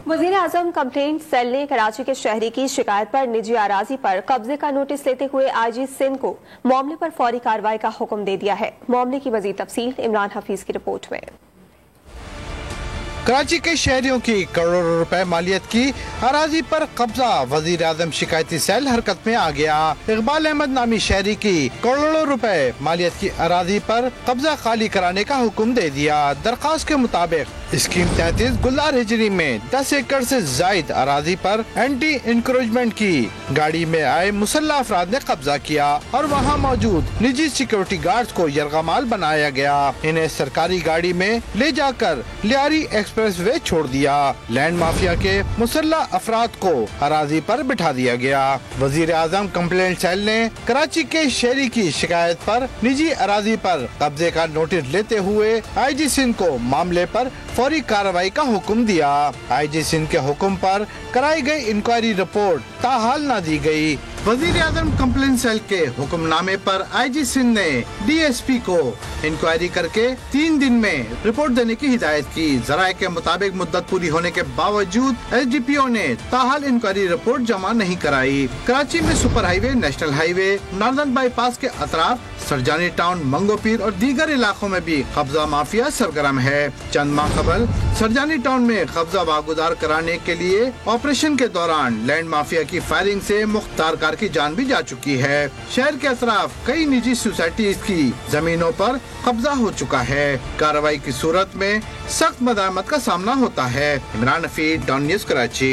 वज़ीर आज़म complaint cell ने कराची के शहरी की शिकायत पर निजी अराजी पर कब्जे का नोटिस लेते हुए IG सिंध को मामले पर फौरी कार्रवाई का हुक्म दे दिया है। मामले की मज़ीद तफसील इमरान हफीज की रिपोर्ट में। कराची के शहरियों की करोड़ों रुपए मालियत की अराजी पर कब्जा, वजीर आजम शिकायती सेल हरकत में आ गया। इकबाल अहमद नामी शहरी की करोड़ों रुपए मालियत की अराजी पर कब्जा खाली कराने का हुक्म दे दिया। दरखास्त के मुताबिक स्कीम 33 गुलदार हिजरी में 10 एकड़ से जायद अराजी पर एंटी इंक्रोचमेंट की गाड़ी में आए मुसल्लह अफराद ने कब्जा किया और वहाँ मौजूद निजी सिक्योरिटी गार्ड्स को यरगमाल बनाया गया। इन्हें सरकारी गाड़ी में ले जाकर लियारी एक्सप्रेस वे छोड़ दिया। लैंड माफिया के मुसल्लह अफराद को अराजी पर बिठा दिया गया। वजीर आजम कंप्लेंट सेल ने कराची के शहरी की शिकायत पर निजी अराजी पर कब्जे का नोटिस लेते हुए IG सिंध को मामले पर फौरी कार्रवाई का हुक्म दिया। IG सिंध के हुक्म पर कराई गई इंक्वायरी रिपोर्ट ताहाल न दी गई। वजीर आजम कंप्लेंट सेल के हुक्मनामे पर IG सिंध ने DSP को इंक्वायरी करके 3 दिन में रिपोर्ट देने की हिदायत की। जराये के मुताबिक मुद्दत पूरी होने के बावजूद SDPO ने ताहाल इंक्वायरी रिपोर्ट जमा नहीं कराई। कराची में super highway, national highway, northern bypass के अतराफ, सरजानी टाउन, मंगोपीर और दीगर इलाकों में भी कब्जा माफिया सरगर्म है। चंद माह कबल सरजानी टाउन में कब्जा वागुदार कराने के लिए ऑपरेशन के दौरान लैंड माफिया की फायरिंग से मुख्तार कार की जान भी जा चुकी है। शहर के अतराफ कई निजी सोसाइटीज की जमीनों पर कब्जा हो चुका है। कार्रवाई की सूरत में सख्त मदामत का सामना होता है। Imran Hafeez, Dawn news, Karachi.